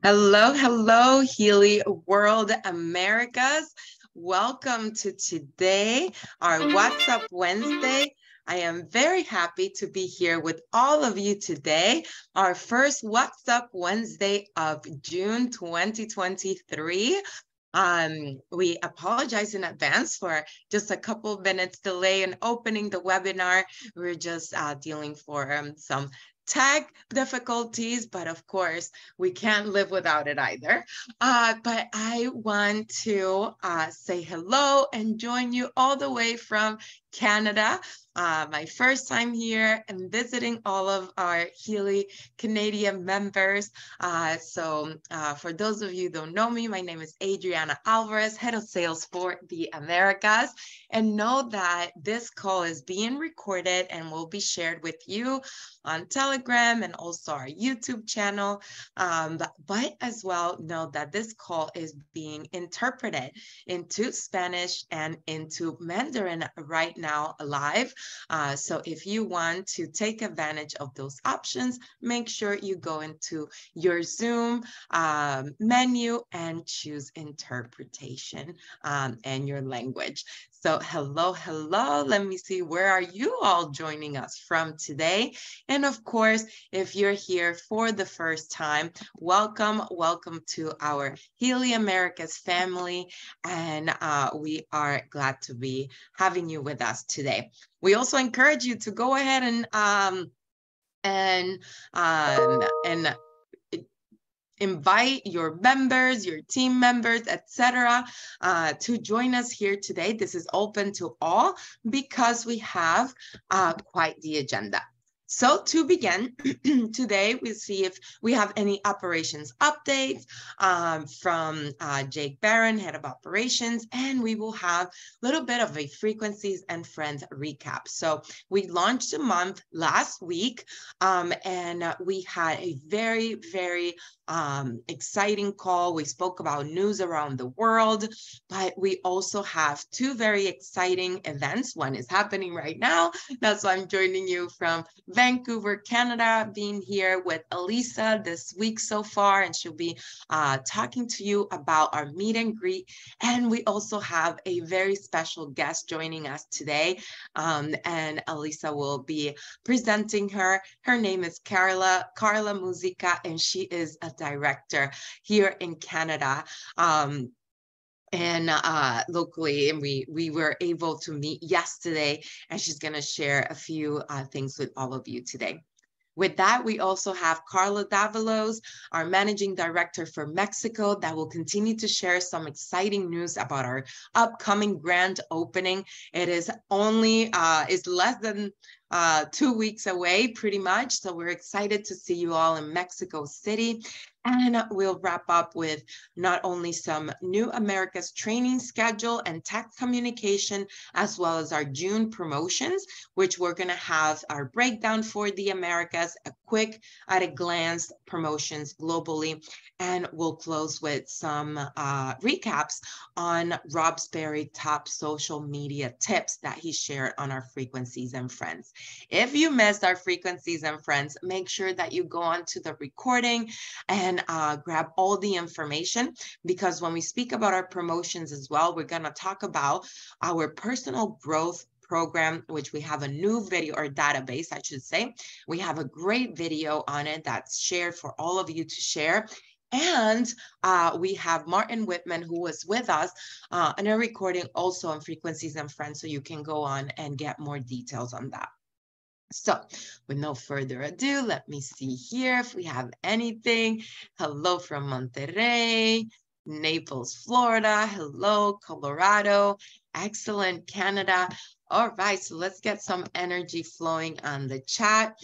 Hello, hello, Healy World Americas. Welcome to today, our What's Up Wednesday. I am very happy to be here with all of you today, our first What's Up Wednesday of June 2023. We apologize in advance for just a couple of minutes delay in opening the webinar. We're just dealing for some tech difficulties, but of course, we can't live without it either. But I want to say hello and join you all the way from Canada. My first time here and visiting all of our Healy Canadian members. For those of you who don't know me, my name is Adriana Alvarez, Head of Sales for the Americas. And know that this call is being recorded and will be shared with you on Telegram and also our YouTube channel. But as well, know that this call is being interpreted into Spanish and into Mandarin right now live. So if you want to take advantage of those options, make sure you go into your Zoom menu and choose interpretation and your language. So hello, hello. Let me see, where are you all joining us from today? And of course, if you're here for the first time, welcome to our Healy Americas family. And we are glad to be having you with us today. We also encourage you to go ahead and invite your members, your team members, etc., to join us here today. This is open to all because we have quite the agenda. So to begin, today we'll see if we have any operations updates from Jake Barron, Head of Operations, and we will have a little bit of a Frequencies and Friends recap. So we launched a month last week, and we had a very, very exciting call. We spoke about news around the world, but we also have two very exciting events. One is happening right now. That's why I'm joining you from Vancouver, Canada, being here with Elisa this week so far, and she'll be talking to you about our meet and greet. And we also have a very special guest joining us today, and Elisa will be presenting her. Her name is Karla Muzyka, and she is a director here in Canada. And locally, and we were able to meet yesterday, and she's going to share a few things with all of you today. With that, we also have Carla Davalos, our Managing Director for Mexico, that will continue to share some exciting news about our upcoming grand opening. It is only, is less than 2 weeks away, pretty much. So we're excited to see you all in Mexico City. And we'll wrap up with not only some New Americas training schedule and tech communication, as well as our June promotions, which we're going to have our breakdown for the Americas, a quick at a glance promotions globally. And we'll close with some recaps on Rob Sperry top social media tips that he shared on our Frequencies and Friends. If you missed our Frequencies and Friends, make sure that you go on to the recording and grab all the information, because when we speak about our promotions as well, we're going to talk about our personal growth program, which we have a new video, or database, I should say. We have a great video on it that's shared for all of you to share. And we have Martin Whitman, who was with us in a recording also on Frequencies and Friends, so you can go on and get more details on that. So with no further ado, let me see here if we have anything. Hello from Monterrey, Naples, Florida. Hello, Colorado. Excellent, Canada. All right, so let's get some energy flowing on the chat.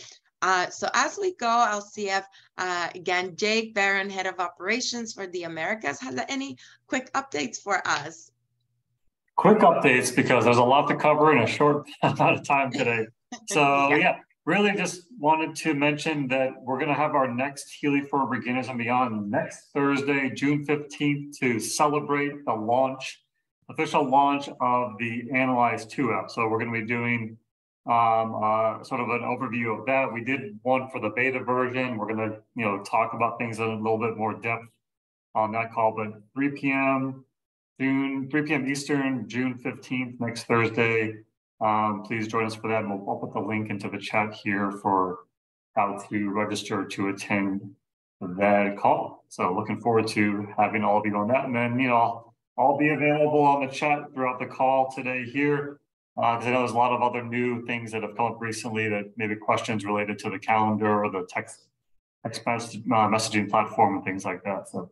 So as we go, I'll see if, again, Jake Barron, Head of Operations for the Americas, has any quick updates for us. Quick updates, because there's a lot to cover in a short amount of time today. So yeah, really just wanted to mention that we're going to have our next Healy for Beginners and Beyond next Thursday, June 15th, to celebrate the launch, official launch of the Analyze 2 app. So we're going to be doing sort of an overview of that. We did one for the beta version. We're going to, talk about things in a little bit more depth on that call, but 3 p.m. 3 p.m. Eastern, June 15th, next Thursday. Please join us for that. And I'll put the link into the chat here for how to register to attend that call. So looking forward to having all of you on that. And then, I'll be available on the chat throughout the call today here, because I know there's a lot of other new things that have come up recently, that maybe questions related to the calendar or the text messaging platform and things like that. So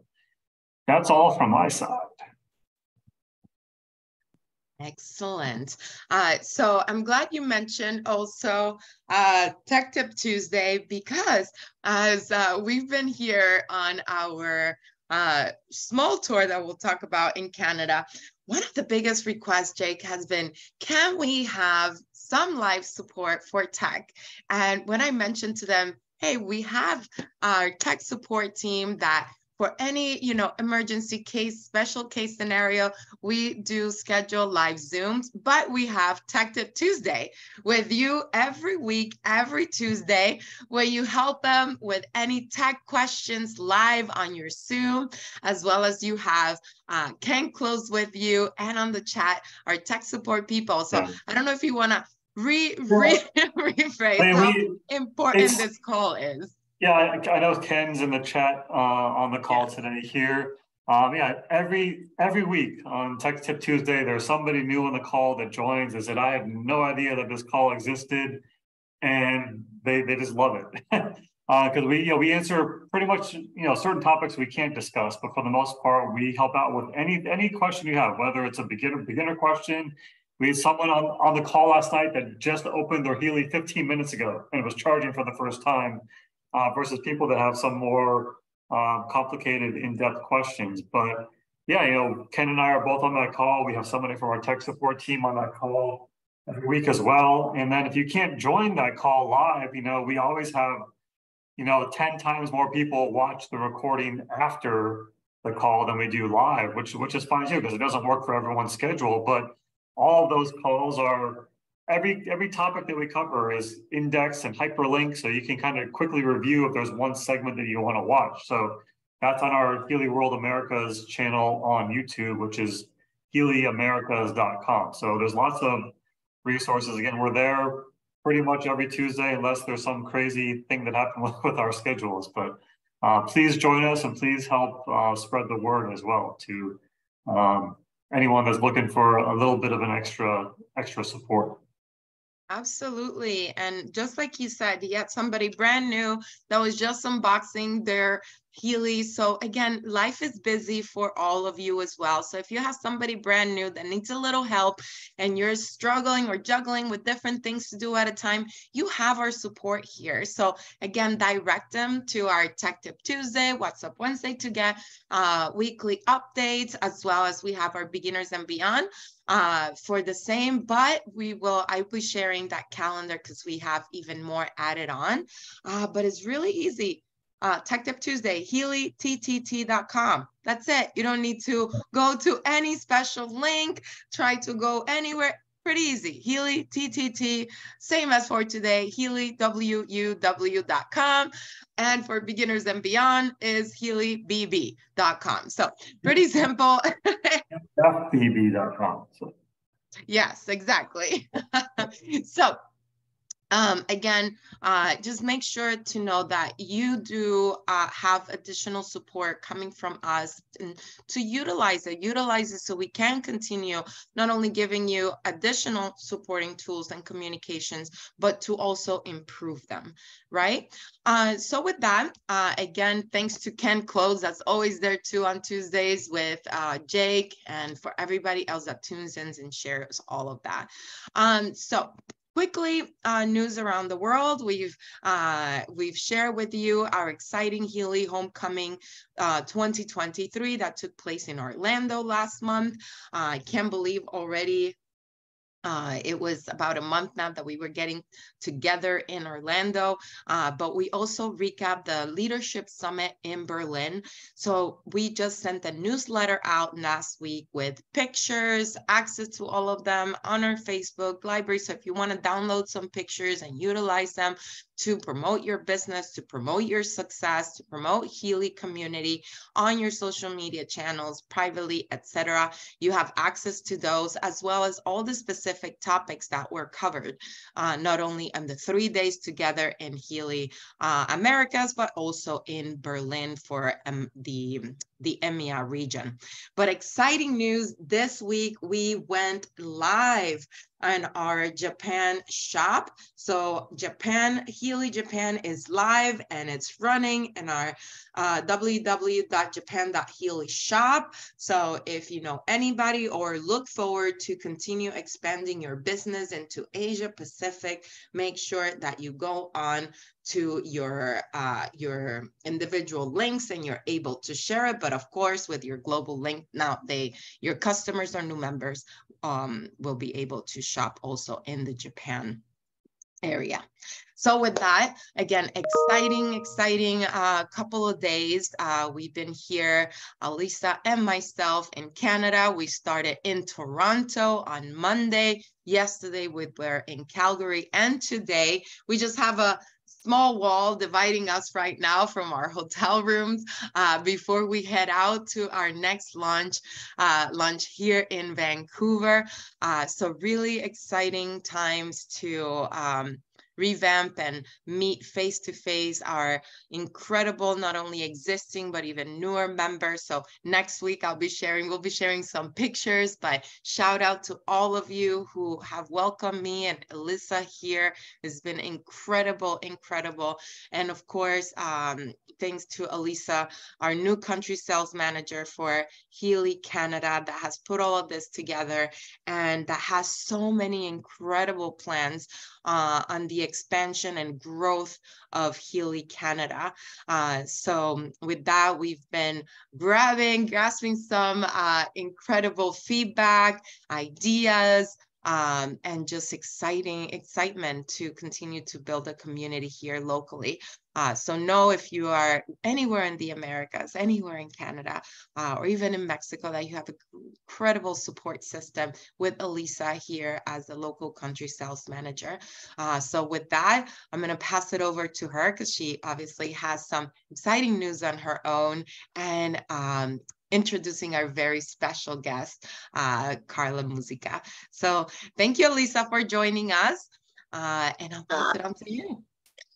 that's all from my side. Excellent. So I'm glad you mentioned also Tech Tip Tuesday, because as we've been here on our small tour that we'll talk about in Canada, one of the biggest requests, Jake, has been, can we have some live support for tech? And when I mentioned to them, hey, we have our tech support team that for any, emergency case, special case scenario, we do schedule live Zooms, but we have Tech Tip Tuesday with you every week, every Tuesday, where you help them with any tech questions live on your Zoom, as well as you have Ken Close with you, and on the chat, our tech support people. So I don't know if you want to rephrase how important this call is. Yeah, I know Ken's in the chat on the call today here. Every week on Tech Tip Tuesday, there's somebody new on the call that joins and said, I had no idea that this call existed, and they just love it. Because we answer pretty much certain topics we can't discuss, but for the most part, we help out with any question you have, whether it's a beginner question. We had someone on the call last night that just opened their Healy 15 minutes ago and was charging for the first time. Versus people that have some more complicated, in-depth questions. But yeah, Ken and I are both on that call. We have somebody from our tech support team on that call every week as well. And then if you can't join that call live, we always have, 10 times more people watch the recording after the call than we do live, which is fine too, because it doesn't work for everyone's schedule. But all of those calls are, every topic that we cover is indexed and hyperlinked, so you can kind of quickly review if there's one segment that you want to watch. So that's on our Healy World Americas channel on YouTube, which is HealyAmericas.com. So there's lots of resources. Again, we're there pretty much every Tuesday, unless there's some crazy thing that happened with our schedules. But please join us, and please help spread the word as well to anyone that's looking for a little bit of an extra support. Absolutely. And just like you said, you had somebody brand new that was just unboxing their Healy. So again, life is busy for all of you as well. So if you have somebody brand new that needs a little help and you're struggling or juggling with different things to do at a time, you have our support here. So again, direct them to our Tech Tip Tuesday, What's Up Wednesday to get weekly updates, as well as we have our Beginners and Beyond for the same, but I'll be sharing that calendar because we have even more added on, but it's really easy. Tech Tip Tuesday, HealyTTT.com. That's it. You don't need to go to any special link, try to go anywhere. Pretty easy. Healy TTT, same as for today, HealyWUW.com. And for Beginners and Beyond is HealyBB.com. So pretty simple. FBB.com. So. Yes, exactly. So again, just make sure to know that you do have additional support coming from us and to utilize it so we can continue not only giving you additional supporting tools and communications, but to also improve them, right? So with that, again, thanks to Ken Close, that's always there too on Tuesdays with Jake, and for everybody else that tunes in and shares all of that. So quickly, news around the world. We've shared with you our exciting Healy Homecoming 2023 that took place in Orlando last month. I can't believe already It was about a month now that we were getting together in Orlando, but we also recapped the Leadership Summit in Berlin. So we just sent a newsletter out last week with pictures, access to all of them on our Facebook library. So if you want to download some pictures and utilize them to promote your business, to promote your success, to promote Healy community on your social media channels, privately, etc., you have access to those, as well as all the specific topics that were covered, not only in the 3 days together in Healy Americas, but also in Berlin for the EMEA region. But exciting news, this week we went live on our Japan shop. So Healy Japan is live and it's running in our www.japan.healy shop. So if you know anybody or look forward to continue expanding your business into Asia Pacific, make sure that you go on to your individual links and you're able to share it. But of course, with your global link, now your customers or new members will be able to shop also in the Japan area. So with that, again, exciting couple of days. We've been here, Alisa and myself in Canada. We started in Toronto on Monday. Yesterday we were in Calgary, and today we just have a small wall dividing us right now from our hotel rooms before we head out to our next lunch here in Vancouver. So really exciting times to revamp and meet face-to-face our incredible, not only existing, but even newer members. So next week we'll be sharing some pictures, but shout out to all of you who have welcomed me and Alyssa here. It's been incredible. And of course, thanks to Alisa, our new country sales manager for Healy Canada, that has put all of this together and that has so many incredible plans on the expansion and growth of Healy Canada. So with that, we've been grasping some incredible feedback, ideas, and just excitement to continue to build a community here locally. So know if you are anywhere in the Americas, anywhere in Canada, or even in Mexico, that you have an incredible support system with Alisa here as the local country sales manager. So with that, I'm going to pass it over to her because she obviously has some exciting news on her own, and introducing our very special guest, Karla Muzyka. So thank you, Alisa, for joining us. And I'll pass it on to you.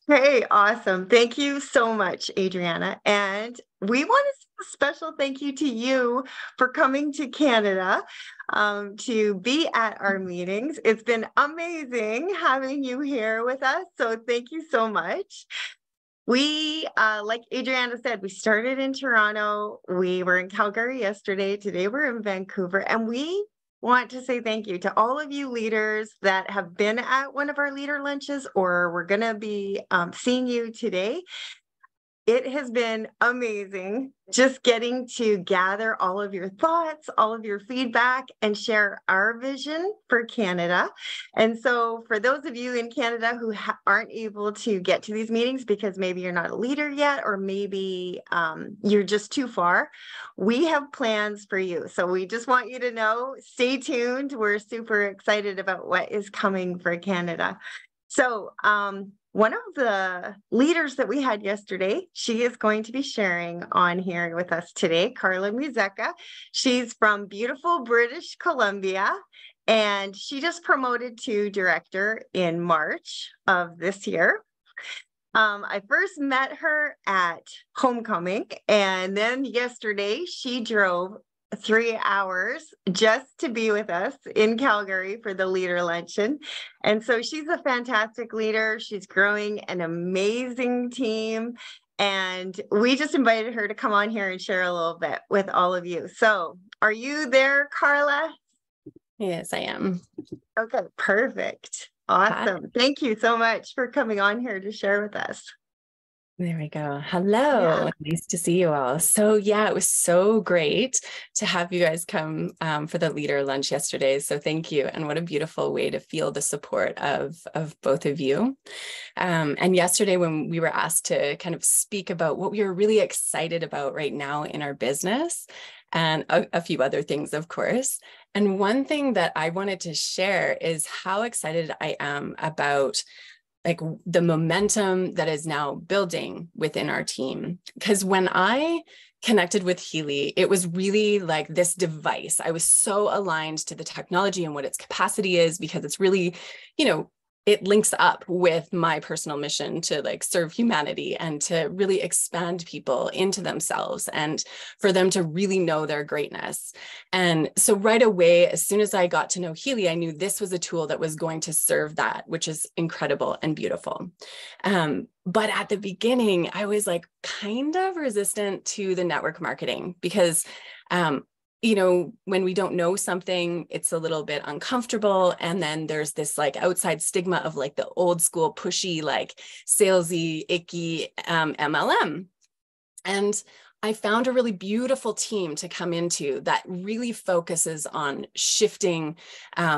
Hey, awesome. Thank you so much, Adriana. And we want to say a special thank you to you for coming to Canada to be at our meetings. It's been amazing having you here with us. So thank you so much. We, like Adriana said, we started in Toronto. We were in Calgary yesterday. Today we're in Vancouver, and we want to say thank you to all of you leaders that have been at one of our leader lunches, or we're going to be seeing you today. It has been amazing just getting to gather all of your thoughts, all of your feedback, and share our vision for Canada. And so for those of you in Canada who aren't able to get to these meetings because maybe you're not a leader yet, or maybe you're just too far, we have plans for you. So we just want you to know, stay tuned. We're super excited about what is coming for Canada. So one of the leaders that we had yesterday, she is going to be sharing on here with us today, Karla Muzyka. She's from beautiful British Columbia, and she just promoted to director in March of this year. I first met her at homecoming, and then yesterday she drove 3 hours just to be with us in Calgary for the leader luncheon. And so she's a fantastic leader. She's growing an amazing team. And we just invited her to come on here and share a little bit with all of you. So are you there, Karla? Yes, I am. Okay, perfect. Awesome. Hi. Thank you so much for coming on here to share with us. There we go. Hello. Yeah. Nice to see you all. So yeah, it was so great to have you guys come for the leader lunch yesterday. So thank you. And what a beautiful way to feel the support of both of you. And yesterday when we were asked to kind of speak about what we were really excited about right now in our business and a few other things, of course. And one thing that I wanted to share is how excited I am about like the momentum that is now building within our team. Because when I connected with Healy, it was really like this device. I was so aligned to the technology and what its capacity is, because it's really, it links up with my personal mission to like serve humanity and to really expand people into themselves and for them to really know their greatness. And so right away, as soon as I got to know Healy, I knew this was a tool that was going to serve that, which is incredible and beautiful. But at the beginning, I was like kind of resistant to the network marketing because when we don't know something, it's a little bit uncomfortable. And then there's this like outside stigma of like the old school pushy, like salesy, icky MLM. And I found a really beautiful team to come into that really focuses on shifting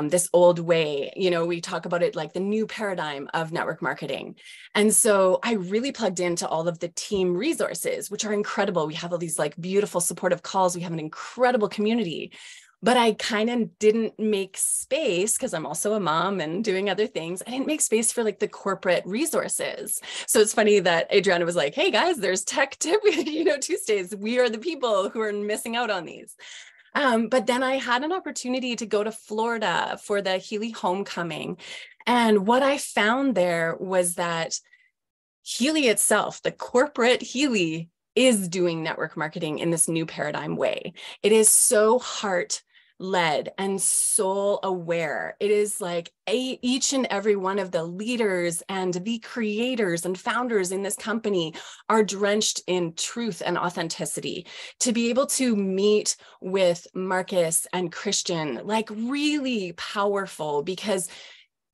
this old way. We talk about it like the new paradigm of network marketing. And so I really plugged into all of the team resources, which are incredible. We have all these like beautiful supportive calls. We have an incredible community. But I kind of didn't make space because I'm also a mom and doing other things. I didn't make space for like the corporate resources. So it's funny that Adriana was like, hey guys, there's tech tip, Tuesdays. We are the people who are missing out on these. But then I had an opportunity to go to Florida for the Healy homecoming. And what I found there was that Healy itself, the corporate Healy, is doing network marketing in this new paradigm way. It is so heart-led and soul aware. It is like each and every one of the leaders and the creators and founders in this company are drenched in truth and authenticity. To be able to meet with Marcus and Christian, like really powerful, because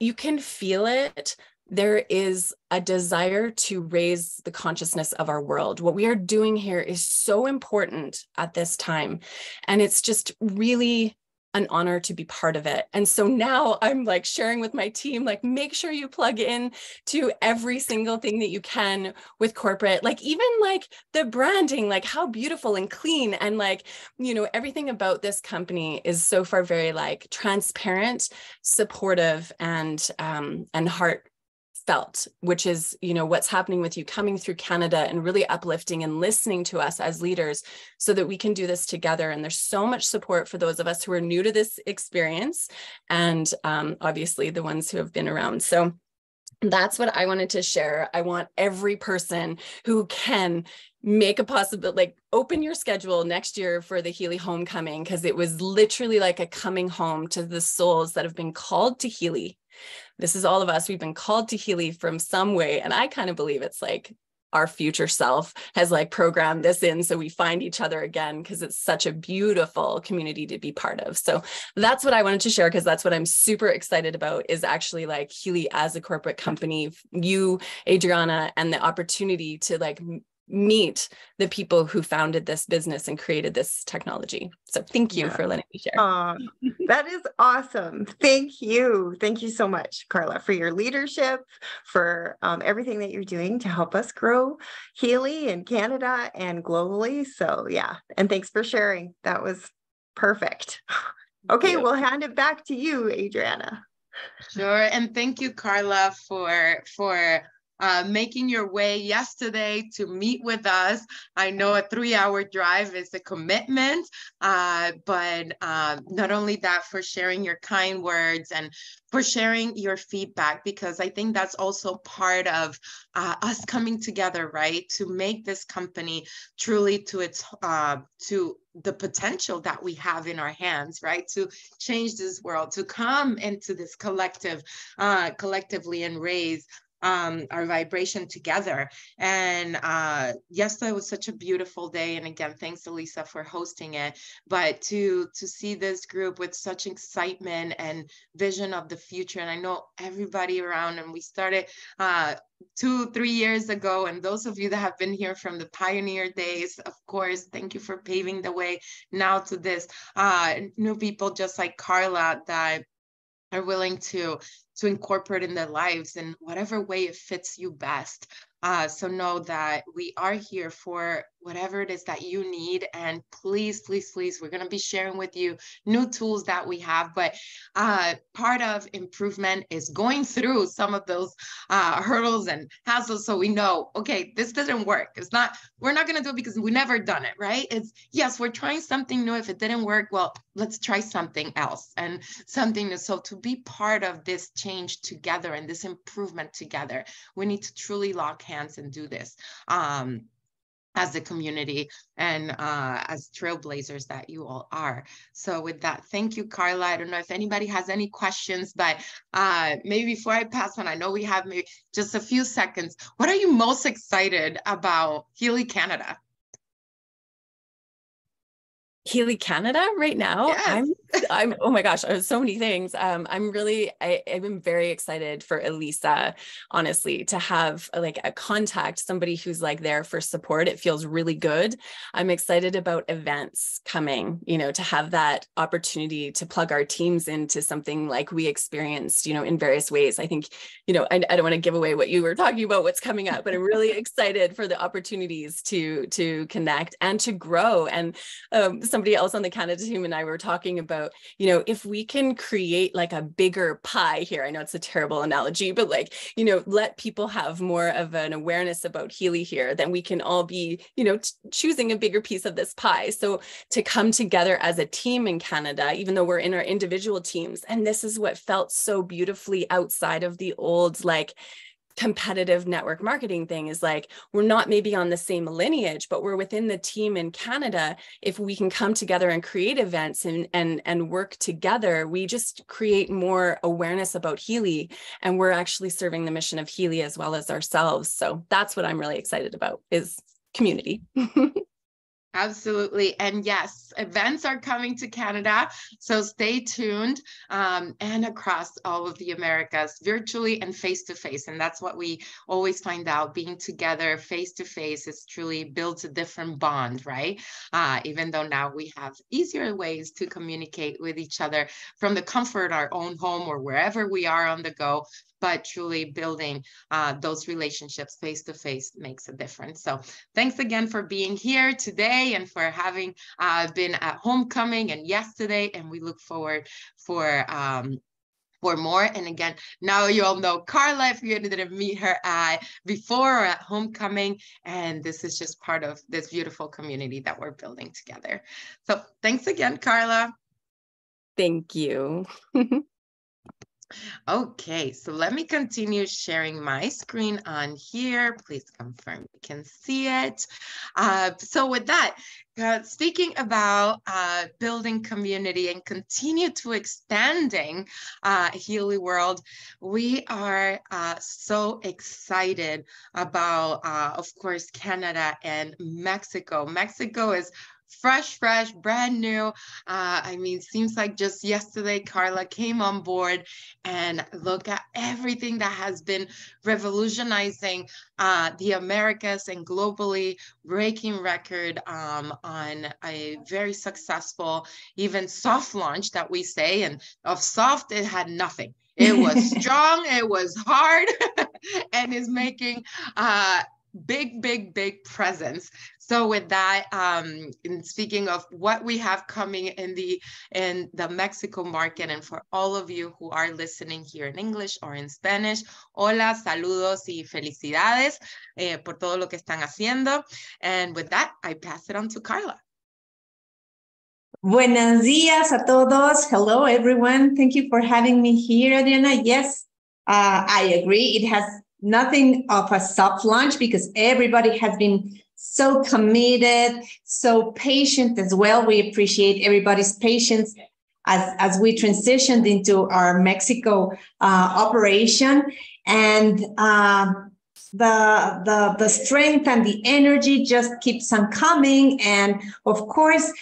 you can feel it. There is a desire to raise the consciousness of our world. What we are doing here is so important at this time. And it's just really an honor to be part of it. And so now I'm like sharing with my team, like, make sure you plug in to every single thing that you can with corporate, like even like the branding, like how beautiful and clean and like, everything about this company is so far very like transparent, supportive, and heart felt, which is, what's happening with you coming through Canada and really uplifting and listening to us as leaders so that we can do this together. And there's so much support for those of us who are new to this experience and obviously the ones who have been around. So that's what I wanted to share. I want every person who can make a possible, like open your schedule next year for the Healy homecoming, because it was literally like a coming home to the souls that have been called to Healy. This is all of us. We've been called to Healy from some way. And I kind of believe it's like our future self has like programmed this in so we find each other again, because it's such a beautiful community to be part of. So that's what I wanted to share, because that's what I'm super excited about, is actually like Healy as a corporate company, you, Adriana, and the opportunity to like meet the people who founded this business and created this technology. So thank you for letting me share. That is awesome. Thank you. Thank you so much, Karla, for your leadership, for everything that you're doing to help us grow Healy in Canada and globally. So yeah, and thanks for sharing. That was perfect. Okay, we'll hand it back to you, Adriana. Sure. And thank you, Karla, for making your way yesterday to meet with us. I know a 3-hour drive is a commitment, but not only that, for sharing your kind words and for sharing your feedback, because I think that's also part of us coming together, right? To make this company truly to its to the potential that we have in our hands, right? To change this world, to come into this collectively and raise our vibration together. And yesterday was such a beautiful day. And again, thanks Elisa for hosting it. But to see this group with such excitement and vision of the future, and I know everybody around, and we started 2-3 years ago. And those of you that have been here from the pioneer days, of course, thank you for paving the way now to this. New people just like Karla that are willing to incorporate in their lives in whatever way it fits you best. So know that we are here for whatever it is that you need. And please, please, please, we're going to be sharing with you new tools that we have. But part of improvement is going through some of those hurdles and hassles. So we know, okay, this doesn't work. It's not, we're not going to do it because we never done it, right? It's, yes, we're trying something new. If it didn't work, well, let's try something else and something new. So to be part of this change together and this improvement together, we need to truly lock hands and do this as a community and as trailblazers that you all are. So with that, thank you, Karla. I don't know if anybody has any questions, but maybe before I pass on, I know we have maybe just a few seconds. What are you most excited about Healy Canada? Healy Canada right now? Yes. I'm oh my gosh, so many things. I'm very excited for Elisa, honestly, to have like a contact, somebody who's like there for support. It feels really good. I'm excited about events coming, to have that opportunity to plug our teams into something like we experienced, in various ways. I think, I don't want to give away what you were talking about, what's coming up, but I'm really excited for the opportunities to connect and to grow. And somebody else on the Canada team and I were talking about, if we can create like a bigger pie here, I know it's a terrible analogy, but like, let people have more of an awareness about Healy here, then we can all be, choosing a bigger piece of this pie. So to come together as a team in Canada, even though we're in our individual teams, and this is what felt so beautifully outside of the old, like, competitive network marketing thing, is like, we're not maybe on the same lineage, but we're within the team in Canada. If we can come together and create events and work together, we just create more awareness about Healy, and we're actually serving the mission of Healy as well as ourselves. So that's what I'm really excited about, is community. Absolutely. And yes, events are coming to Canada. So stay tuned, and across all of the Americas, virtually and face-to-face. And that's what we always find out. Being together face-to-face is truly builds a different bond, right? Even though now we have easier ways to communicate with each other from the comfort of our own home or wherever we are on the go. But truly building those relationships face-to-face makes a difference. So thanks again for being here today and for having been at homecoming and yesterday. And we look forward for more. And again, now you all know Karla, if you didn't meet her before or at homecoming. And this is just part of this beautiful community that we're building together. So thanks again, Karla. Thank you. Okay, so let me continue sharing my screen on here. Please confirm you can see it. So with that, speaking about building community and continue to expanding Healy World, we are so excited about, of course, Canada and Mexico. Mexico is fresh, brand new. I mean, seems like just yesterday, Karla came on board, and look at everything that has been revolutionizing the Americas and globally, breaking record on a very successful, even soft launch that we say, and of soft, it had nothing. It was strong, it was hard, and is making big presence. So with that, in speaking of what we have coming in the Mexico market, and for all of you who are listening here in English or in Spanish, hola, saludos y felicidades por todo lo que están haciendo. And with that, I pass it on to Karla. Buenos días a todos. Hello, everyone. Thank you for having me here, Adriana. Yes, I agree. It has nothing of a soft launch because everybody has been so committed, so patient as well. We appreciate everybody's patience. as we transitioned into our Mexico operation. And the strength and the energy just keeps on coming. And of course,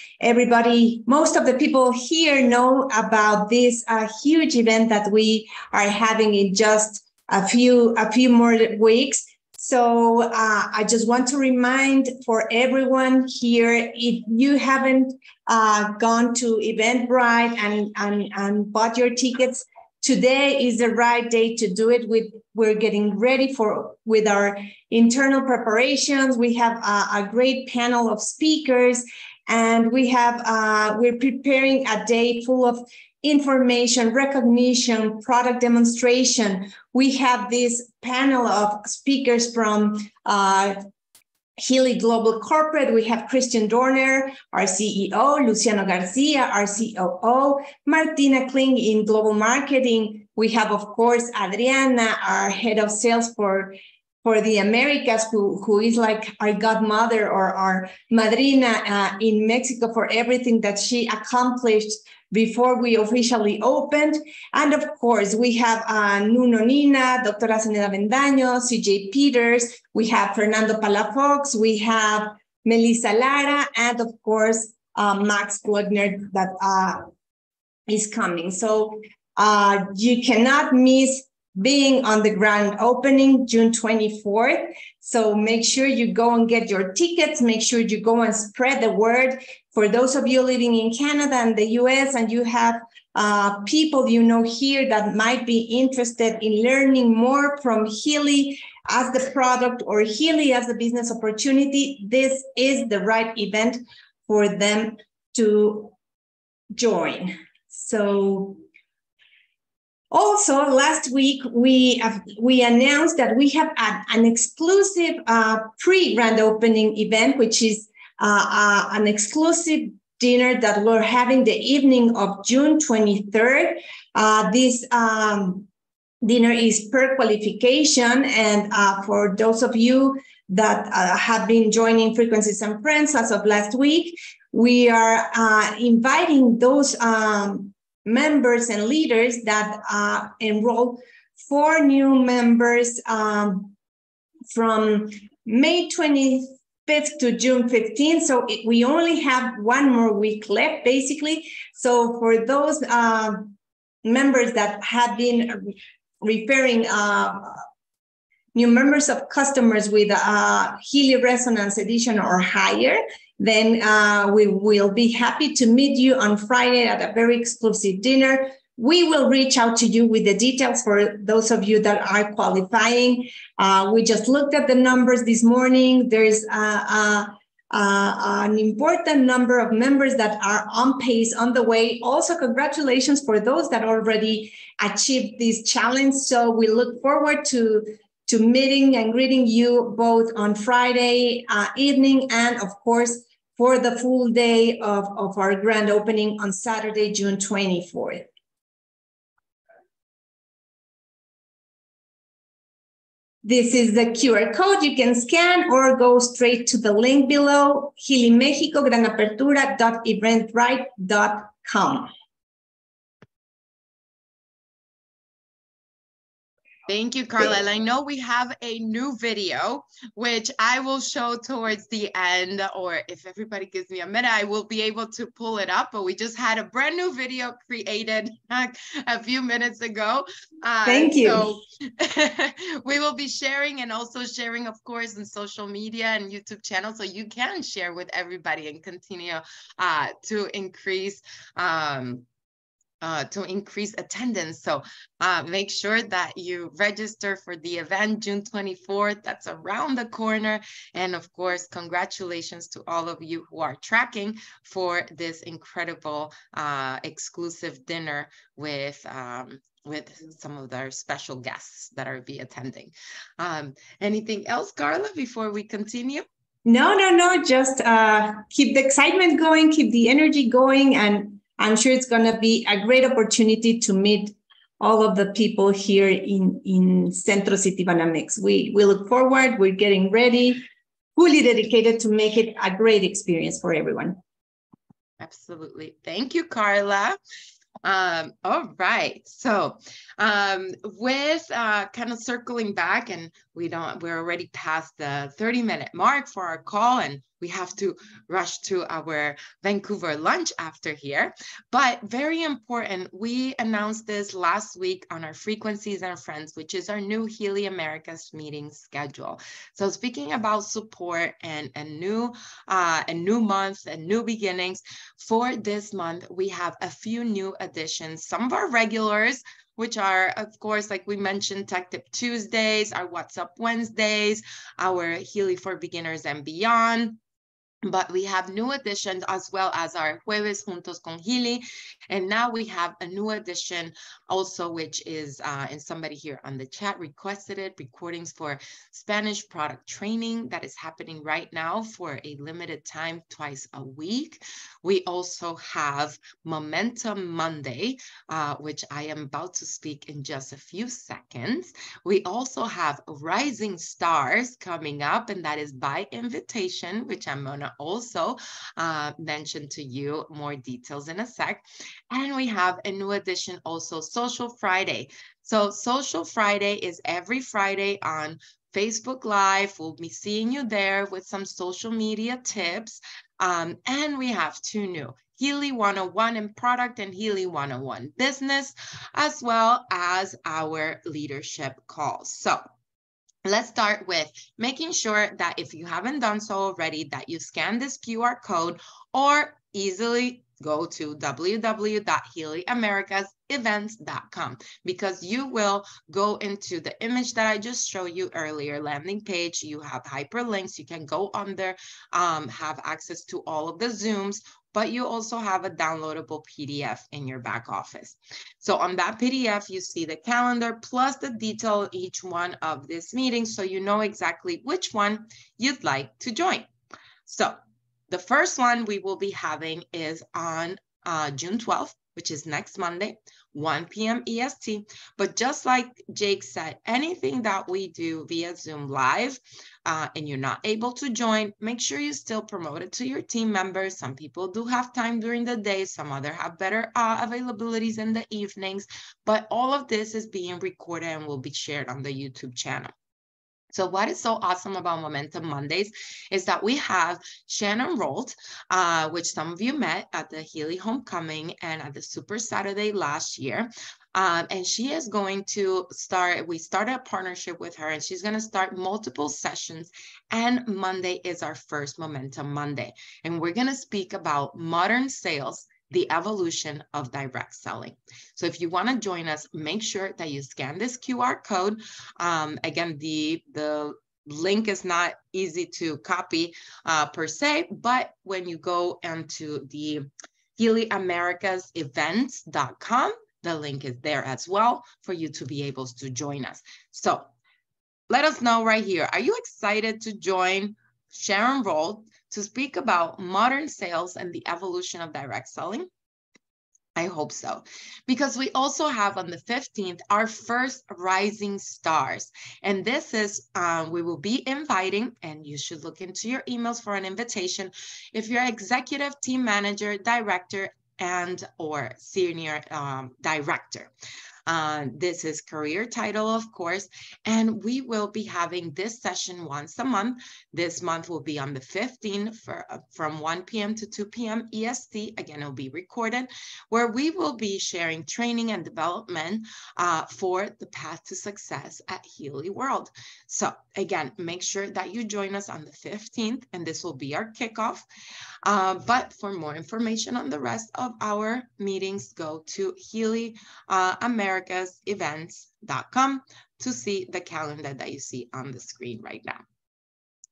most of the people here know about this huge event that we are having in just a few more weeks. So I just want to remind for everyone here, if you haven't gone to Eventbrite and bought your tickets, today is the right day to do it. We're getting ready with our internal preparations. We have a great panel of speakers, and we're preparing a day full of information, recognition, product demonstration. We have this panel of speakers from Healy Global Corporate. We have Christian Dorner, our CEO, Luciano Garcia, our COO, Martina Kling in Global Marketing. We have, of course, Adriana, our head of sales for the Americas, who is like our godmother or our madrina in Mexico for everything that she accomplished before we officially opened. And of course, we have Nuno Nina, Dr. Zeneda Bendaño, CJ Peters, we have Fernando Palafox, we have Melissa Lara, and of course, Max Glugner that is coming. So you cannot miss being on the grand opening June 24th. So make sure you go and get your tickets. Make sure you go and spread the word. For those of you living in Canada and the US, and you have people you know here that might be interested in learning more from Healy as the product or Healy as a business opportunity, this is the right event for them to join. So also, last week, we announced that we have an exclusive pre-grand opening event, which is an exclusive dinner that we're having the evening of June 23rd. This dinner is per qualification, and for those of you that have been joining Frequencies and Friends as of last week, we are inviting those members and leaders that enroll 4 new members from May 25th to June 15th. So we only have 1 more week left, basically. So for those members that have been referring new members of customers with Healy Resonance Edition or higher, then we will be happy to meet you on Friday at a very exclusive dinner. We will reach out to you with the details for those of you that are qualifying. We just looked at the numbers this morning. There's an important number of members that are on pace, on the way. Also, congratulations for those that already achieved this challenge. So we look forward to meeting and greeting you both on Friday evening and, of course, for the full day of our grand opening on Saturday, June 24th. This is the QR code you can scan or go straight to the link below, Healy Mexico, granapertura.eventbrite.com. Thank you, Karla. And I know we have a new video, which I will show towards the end, or if everybody gives me a minute, I will be able to pull it up. But we just had a brand new video created a few minutes ago. Thank you. So we will be sharing and also sharing, of course, in social media and YouTube channel. So you can share with everybody and continue to increase attendance. So make sure that you register for the event June 24th. That's around the corner. And of course, congratulations to all of you who are tracking for this incredible exclusive dinner with some of our special guests that are attending. Anything else, Karla, before we continue? No. Just keep the excitement going, keep the energy going, and I'm sure it's going to be a great opportunity to meet all of the people here in Centro City Banamex. We look forward. We're getting ready, fully dedicated to make it a great experience for everyone. Absolutely. Thank you, Karla. All right. So with kind of circling back, and we're already past the 30-minute mark for our call, and we have to rush to our Vancouver lunch after here. But very important, we announced this last week on our Frequencies and Friends, which is our new Healy Americas meeting schedule. So speaking about support and a new month and new beginnings, for this month, we have a few new additions. Some of our regulars, which are, of course, like we mentioned, Tech Tip Tuesdays, our What's Up Wednesdays, our Healy for Beginners and Beyond. But we have new additions as well as our Jueves Juntos con Healy. And now we have a new addition also, which is, and somebody here on the chat requested it, recordings for Spanish product training that is happening right now for a limited time, twice a week. We also have Momentum Monday, which I am about to speak in just a few seconds. We also have Rising Stars coming up, and that is by invitation, which I'm going to also mention to you more details in a sec. And we have a new addition also, Social Friday. So Social Friday is every Friday on Facebook Live. We'll be seeing you there with some social media tips. And we have two new, Healy 101 in product and Healy 101 business, as well as our leadership calls. So let's start with making sure that if you haven't done so already, that you scan this QR code or easily go to www.HealyAmericasEvents.com, because you will go into the image that I just showed you earlier, landing page. You have hyperlinks. You can go on there, have access to all of the Zooms, but you also have a downloadable PDF in your back office. So on that PDF, you see the calendar plus the detail of each one of these meetings, so you know exactly which one you'd like to join. So the first one we will be having is on June 12th, which is next Monday, 1 p.m. EST. But just like Jake said, anything that we do via Zoom Live and you're not able to join, make sure you still promote it to your team members. Some people do have time during the day. Some other have better availabilities in the evenings. But all of this is being recorded and will be shared on the YouTube channel. So what is so awesome about Momentum Mondays is that we have Shannon Rolt, which some of you met at the Healy Homecoming and at the Super Saturday last year. And she is going to we started a partnership with her, and she's going to start multiple sessions. And Monday is our first Momentum Monday. And we're going to speak about modern sales, the evolution of direct selling. So if you want to join us, make sure that you scan this QR code. Again, the link is not easy to copy per se, but when you go into the Healy Americas Events.com, the link is there as well for you to be able to join us. So let us know right here. Are you excited to join Sharon Roll to speak about modern sales and the evolution of direct selling? I hope so, because we also have on the 15th, our first Rising Stars. And this is, we will be inviting, and you should look into your emails for an invitation. If you're executive team manager, director, and or senior director. This is career title, of course, and we will be having this session once a month. This month will be on the 15th from 1 p.m. to 2 p.m. EST. Again, it'll be recorded, where we will be sharing training and development for the path to success at Healy World. So again, make sure that you join us on the 15th, and this will be our kickoff. But for more information on the rest of our meetings, go to Healy Americas Events.com to see the calendar that you see on the screen right now.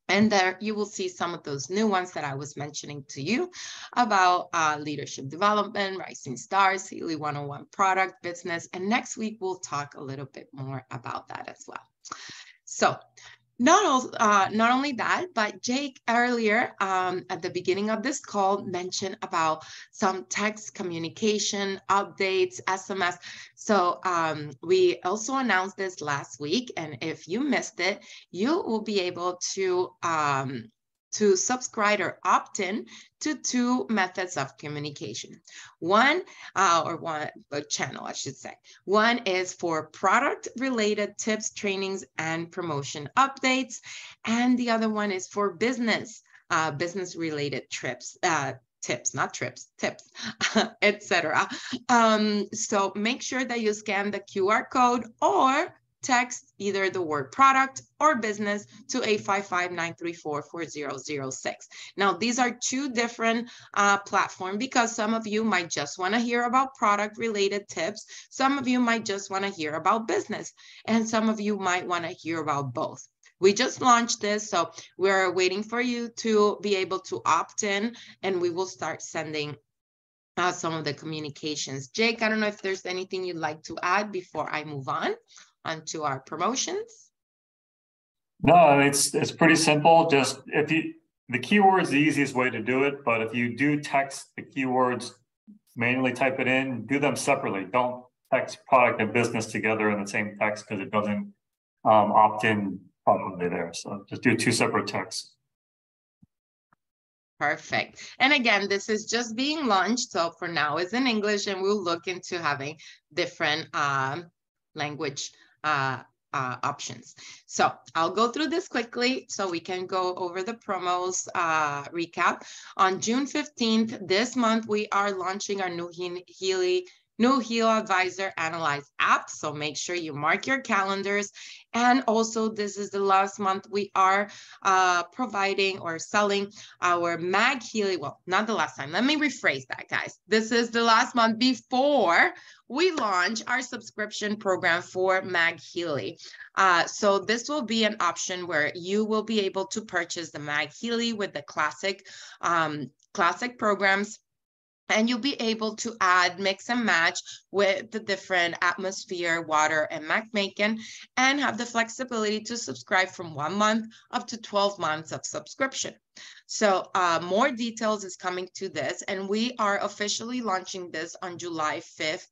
And there you will see some of those new ones that I was mentioning to you about leadership development, Rising Stars, Healy 101 product business. And next week, we'll talk a little bit more about that as well. So not only that, but Jake earlier at the beginning of this call mentioned about some text communication updates, SMS. So we also announced this last week, and if you missed it, you will be able to to subscribe or opt in to 2 methods of communication. One channel, I should say. One is for product-related tips, trainings, and promotion updates. And the other one is for business-related tips, etc. So make sure that you scan the QR code or text either the word product or business to 855-934-4006. Now, these are 2 different platforms because some of you might just want to hear about product-related tips. Some of you might just want to hear about business, and some of you might want to hear about both. We just launched this, so we're waiting for you to be able to opt in, and we will start sending some of the communications. Jake, I don't know if there's anything you'd like to add before I move onto our promotions. No, it's pretty simple. Just the keyword is the easiest way to do it, but if you do text the keywords, manually type it in, do them separately. Don't text product and business together in the same text because it doesn't opt in properly there. So just do 2 separate texts. Perfect. And again, this is just being launched. So for now it's in English, and we'll look into having different language options. So I'll go through this quickly so we can go over the promos recap. On June 15th, this month, we are launching our new HealAdvisor Analyse App. So make sure you mark your calendars. And also, this is the last month we are providing or selling our MagHealy. Well, not the last time. Let me rephrase that, guys. This is the last month before we launch our subscription program for MagHealy. So this will be an option where you will be able to purchase the MagHealy with the classic programs. And you'll be able to add, mix and match with the different atmosphere, water, and MagMaken, and have the flexibility to subscribe from 1 month up to 12 months of subscription. So more details is coming to this, and we are officially launching this on July 5th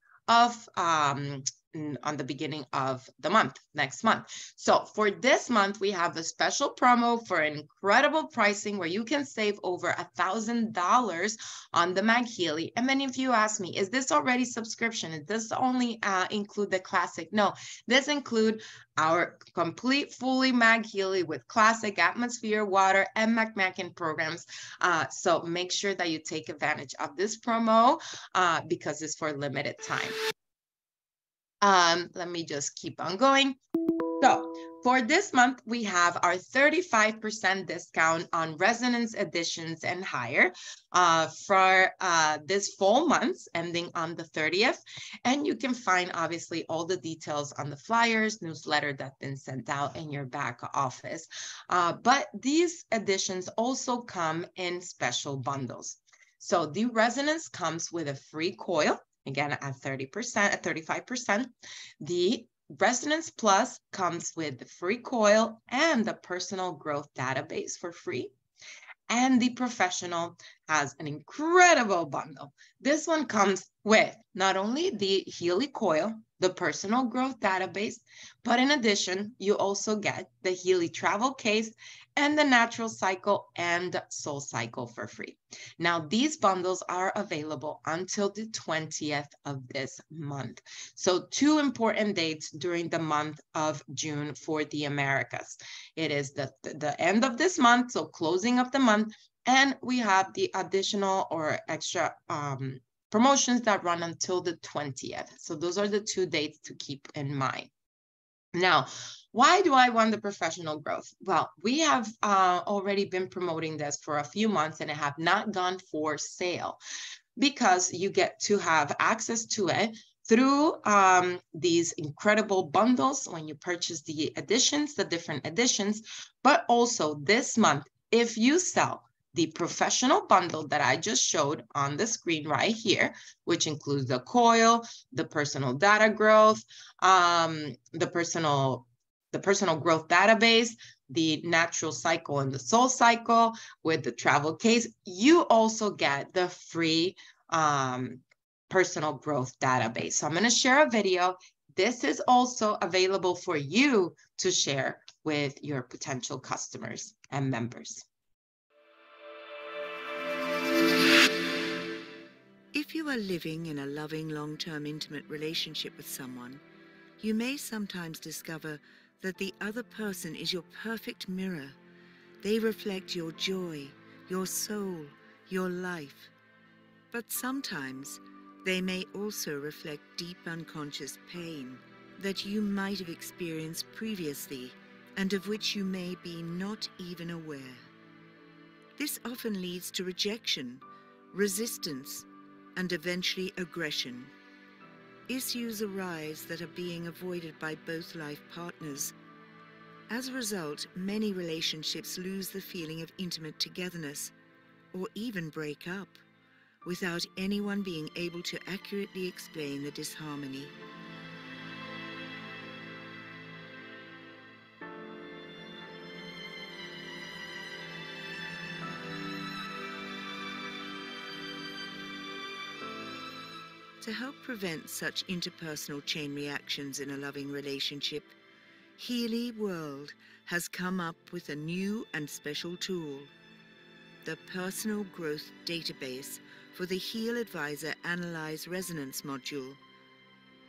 on the beginning of the month, next month. So for this month, we have a special promo for incredible pricing where you can save over $1,000 on the MagHealy. And many of you ask me, is this already subscription? Does this only include the classic? No, this includes our complete fully MagHealy with classic atmosphere, water, and MagMaken programs. So make sure that you take advantage of this promo because it's for limited time. Let me just keep on going. So for this month, we have our 35% discount on Resonance Editions and higher for this fall month ending on the 30th. And you can find obviously all the details on the flyers, newsletter that's been sent out in your back office. But these editions also come in special bundles. So the Resonance comes with a free coil. Again, at 30%, at 35%. The Resonance Plus comes with the free coil and the personal growth database for free. And the Professional has an incredible bundle. This one comes with not only the Healy coil, the personal growth database, but in addition, you also get the Healy travel case and the natural cycle and soul cycle for free. Now, these bundles are available until the 20th of this month. So 2 important dates during the month of June for the Americas. It is the end of this month, so closing of the month, and we have the additional or extra promotions that run until the 20th. So those are the 2 dates to keep in mind. Now, why do I want the Professional growth? Well, we have already been promoting this for a few months and it have not gone for sale because you get to have access to it through these incredible bundles when you purchase the editions, the different editions, but also this month, if you sell the Professional bundle that I just showed on the screen right here, which includes the coil, the personal data growth, the personal growth database, the natural cycle and the soul cycle with the travel case, you also get the free personal growth database. So I'm going to share a video. This is also available for you to share with your potential customers and members. you are living in a loving, long-term, intimate relationship with someone, you may sometimes discover that the other person is your perfect mirror. They reflect your joy, your soul, your life. But sometimes they may also reflect deep unconscious pain that you might have experienced previously and of which you may be not even aware. This often leads to rejection, resistance, and eventually aggression. Issues arise that are being avoided by both life partners. As a result, many relationships lose the feeling of intimate togetherness or even break up without anyone being able to accurately explain the disharmony. To help prevent such interpersonal chain reactions in a loving relationship, Healy World has come up with a new and special tool, the Personal Growth Database for the HealAdvisor Analyse Resonance module.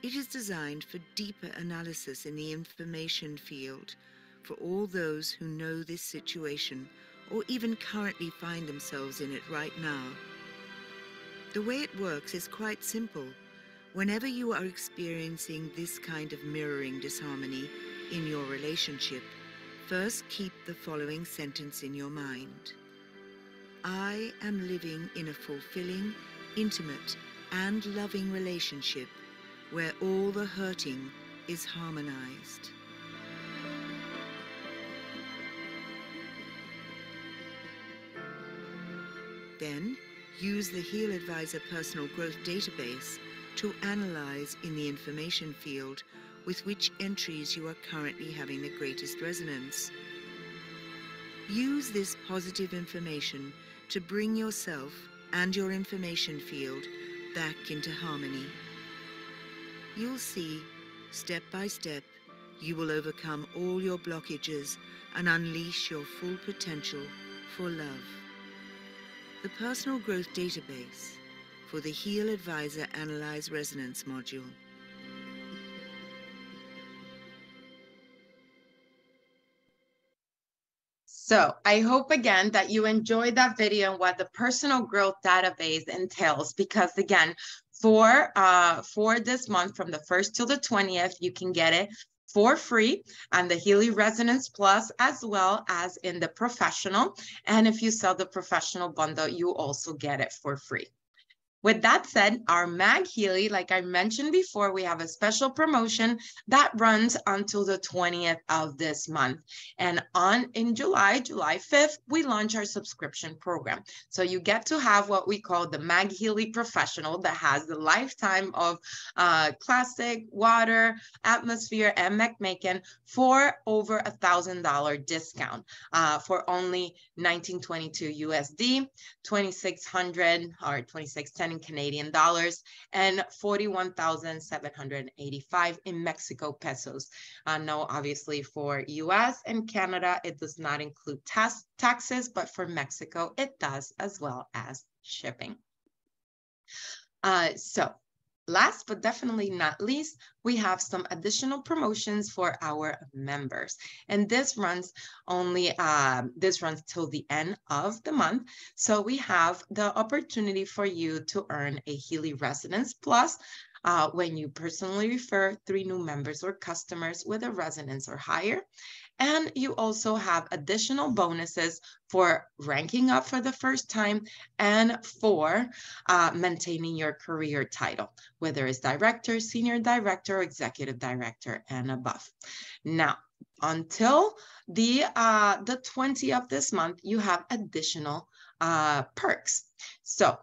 It is designed for deeper analysis in the information field for all those who know this situation or even currently find themselves in it right now. The way it works is quite simple. Whenever you are experiencing this kind of mirroring disharmony in your relationship, first keep the following sentence in your mind. I am living in a fulfilling, intimate, and loving relationship where all the hurting is harmonized. Then, use the HealAdvisor Personal Growth Database to analyze in the information field with which entries you are currently having the greatest resonance. Use this positive information to bring yourself and your information field back into harmony. You'll see, step by step, you will overcome all your blockages and unleash your full potential for love. The Personal Growth Database for the HealAdvisor Analyse Resonance module. So I hope again that you enjoyed that video and what the personal growth database entails, because again, for this month from the 1st till the 20th, you can get it for free on the Healy Resonance Plus as well as in the professional. And if you sell the professional bundle, you also get it for free. With that said, our MagHealy, like I mentioned before, we have a special promotion that runs until the 20th of this month. And in July 5th, we launch our subscription program. So you get to have what we call the MagHealy Professional that has the lifetime of classic, water, atmosphere, and McMakin for over $1,000 discount for only $19.22 USD, 2,600 or 2,610 in Canadian dollars, and 41,785 in Mexico pesos. No, obviously for US and Canada, it does not include taxes, but for Mexico, it does, as well as shipping. So last but definitely not least, we have some additional promotions for our members. And this runs till the end of the month. So we have the opportunity for you to earn a Healy Resonance Plus when you personally refer 3 new members or customers with a resonance or higher. And you also have additional bonuses for ranking up for the first time and for maintaining your career title, whether it's director, senior director, or executive director and above. Now, until the 20th of this month, you have additional perks. So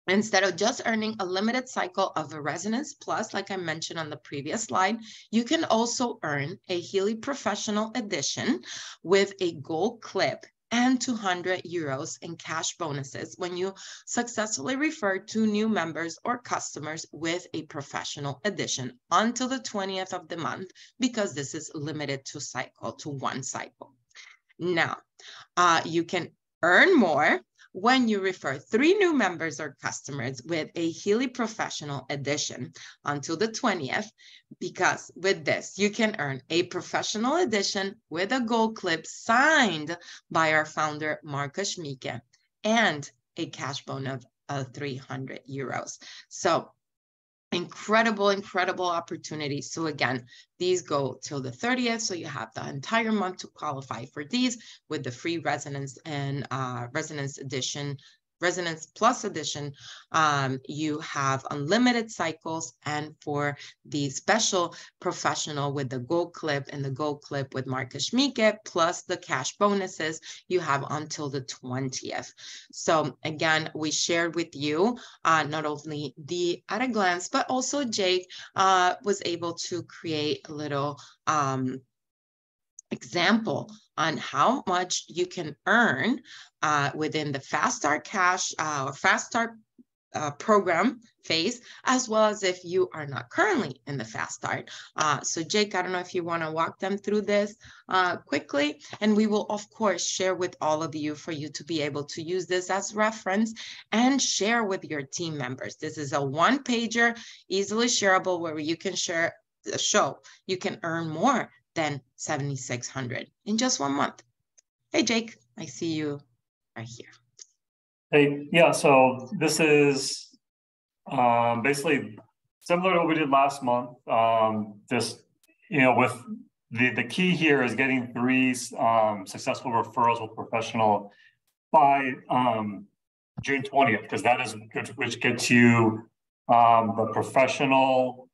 instead of just earning a limited cycle of a Resonance Plus, like I mentioned on the previous slide, you can also earn a Healy Professional Edition with a gold clip and 200 euros in cash bonuses when you successfully refer 2 new members or customers with a professional edition until the 20th of the month, because this is limited to 1 cycle. Now, you can earn more when you refer 3 new members or customers with a Healy Professional Edition until the 20th, because with this, you can earn a Professional Edition with a gold clip signed by our founder, Marcus Schmieke, and a cash bonus of 300 euros. So incredible, incredible opportunity. So again, these go till the 30th. So you have the entire month to qualify for these with the free Resonance and Resonance Plus edition. You have unlimited cycles, and for the special professional with the gold clip and the gold clip with Marcus Schmieke plus the cash bonuses, you have until the 20th. So again, we shared with you not only the at a glance, but also Jake was able to create a little example on how much you can earn within the Fast Start Cash or Fast Start program phase, as well as if you are not currently in the Fast Start. So Jake, I don't know if you want to walk them through this quickly, and we will of course share with all of you for you to be able to use this as reference and share with your team members. This is a one-pager, easily shareable, where you can share a show. You can earn more than 7,600 in just 1 month. Hey, Jake, I see you right here. Hey, yeah, so this is basically similar to what we did last month. Just, with the key here is getting 3 successful referrals with professional by June 20th, because that is which gets you the professional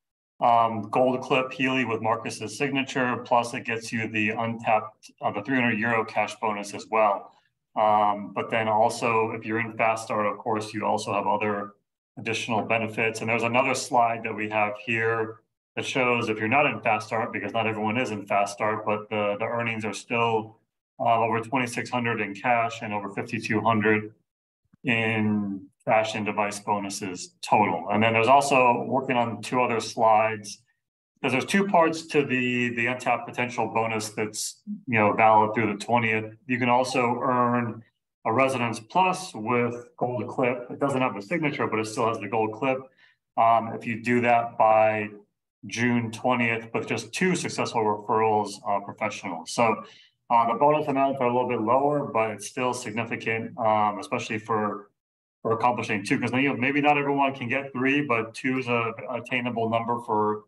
gold clip Healy with Marcus's signature, plus it gets you the Untapped, the 300 euro cash bonus as well. But then also, if you're in Fast Start, of course, you also have other additional benefits. And there's another slide that we have here that shows if you're not in Fast Start, because not everyone is in Fast Start, but the earnings are still over 2,600 in cash and over 5,200 in cash and device bonuses total. And then there's also, working on 2 other slides, because there's 2 parts to the Untapped potential bonus that's valid through the 20th. You can also earn a Resonance Plus with gold clip. It doesn't have a signature, but it still has the gold clip. If you do that by June 20th with just 2 successful referrals, professionals. So the bonus amounts are a little bit lower, but it's still significant, especially for accomplishing 2, because maybe not everyone can get 3, but 2 is a attainable number for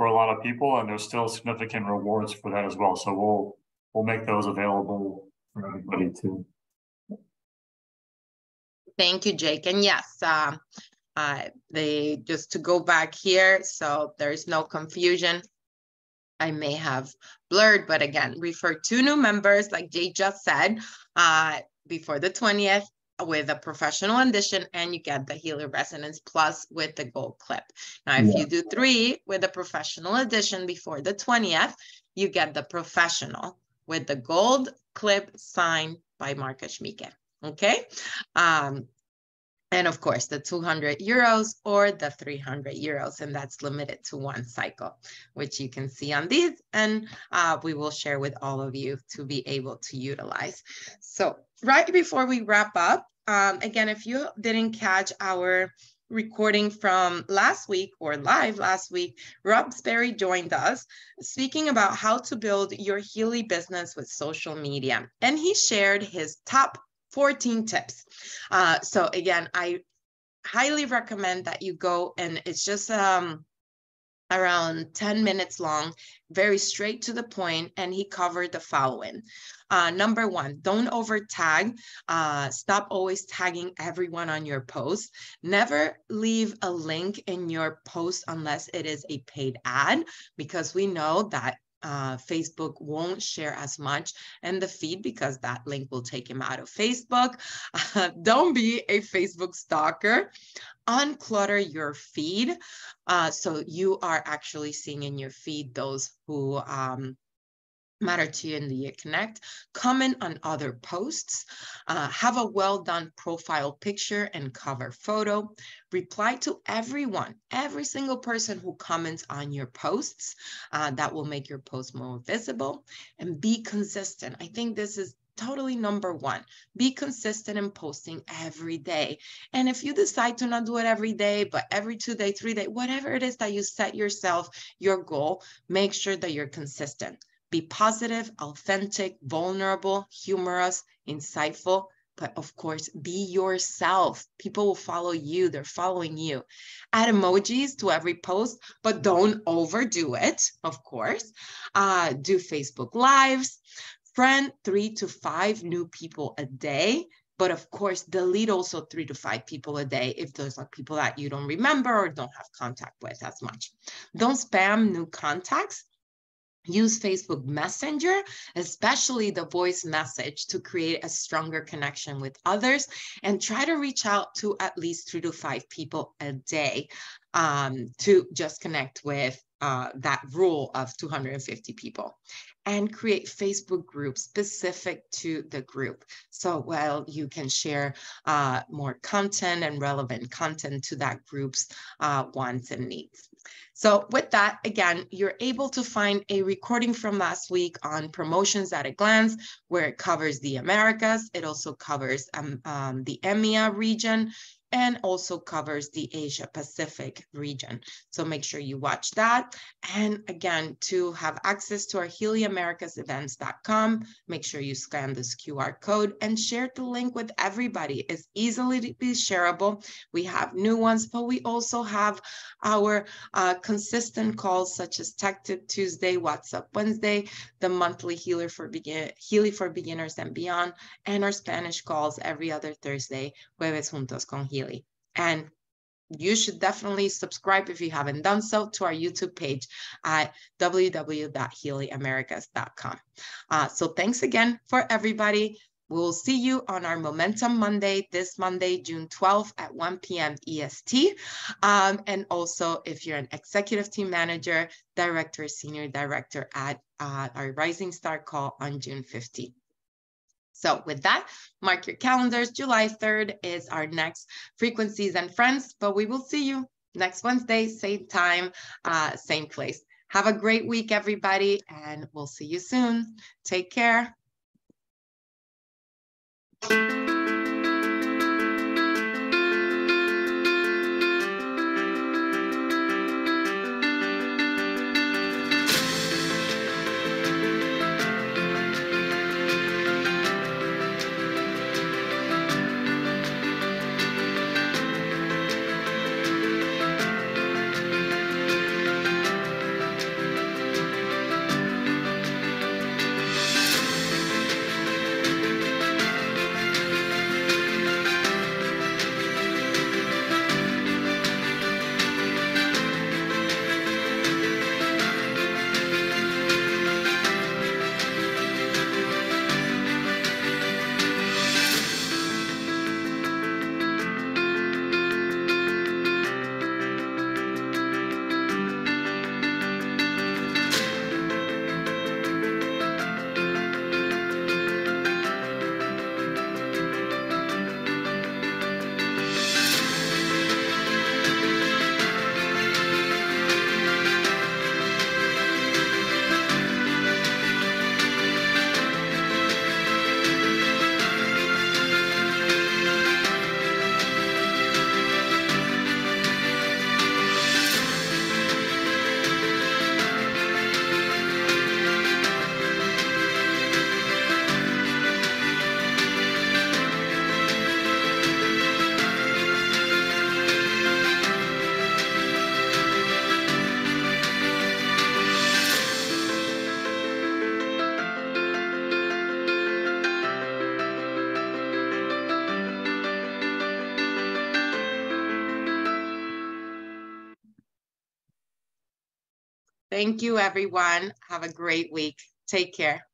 a lot of people, and there's still significant rewards for that as well. So we'll make those available for everybody too. Thank you, Jake. And yes, just to go back here, so there's no confusion. I may have blurred, but again, refer 2 new members, like Jake just said, before the 20th with a professional edition, and you get the Healy Resonance Plus with the gold clip. Now, if you do 3 with the professional edition before the 20th, you get the professional with the gold clip signed by Marcus Schmieke. Okay. And of course, the 200 euros or the 300 euros, and that's limited to 1 cycle, which you can see on these, and we will share with all of you to be able to utilize. So right before we wrap up, again, if you didn't catch our recording from last week or live last week, Rob Sperry joined us speaking about how to build your Healy business with social media, and he shared his top 14 tips. So again, I highly recommend that you go, and it's just around 10 minutes long, very straight to the point, and he covered the following. Number 1, don't over tag. Stop always tagging everyone on your post. Never leave a link in your post unless it is a paid ad, because we know that Facebook won't share as much in the feed because that link will take him out of Facebook. Don't be a Facebook stalker. Unclutter your feed so you are actually seeing in your feed those who matter to you and that you connect. Comment on other posts. Have a well done profile picture and cover photo. Reply to everyone, every single person who comments on your posts. That will make your post more visible. And be consistent. I think this is totally number one. Be consistent in posting every day. And if you decide to not do it every day, but every 2 days, 3 days, whatever it is that you set yourself, your goal, make sure that you're consistent. Be positive, authentic, vulnerable, humorous, insightful, but of course, be yourself. People will follow you. They're following you. Add emojis to every post, but don't overdo it, of course. Do Facebook Lives. Friend 3 to 5 new people a day. But of course, delete also 3 to 5 people a day if those are people that you don't remember or don't have contact with as much. Don't spam new contacts. Use Facebook Messenger, especially the voice message, to create a stronger connection with others, and try to reach out to at least 3 to 5 people a day to just connect with that rule of 250 people. And create Facebook groups specific to the group. So, well, you can share more content and relevant content to that group's wants and needs. So with that, again, you're able to find a recording from last week on promotions at a glance, where it covers the Americas. It also covers the EMEA region, and also covers the Asia Pacific region. So make sure you watch that. And again, to have access to our HealyAmericasEvents.com, make sure you scan this QR code and share the link with everybody. It's easily to be shareable. We have new ones, but we also have our consistent calls such as Tech Tip Tuesday, WhatsApp Wednesday, the monthly Healy for Beginners and Beyond, and our Spanish calls every other Thursday, Jueves Juntos con Healy. And you should definitely subscribe if you haven't done so to our YouTube page at www.HealyAmericas.com. So thanks again for everybody. We'll see you on our Momentum Monday, this Monday, June 12th at 1 p.m. EST. And also, if you're an executive team manager, director, senior director at our Rising Star call on June 15th. So with that, mark your calendars. July 3rd is our next Frequencies and Friends, but we will see you next Wednesday, same time, same place. Have a great week, everybody, and we'll see you soon. Take care. Thank you, everyone. Have a great week. Take care.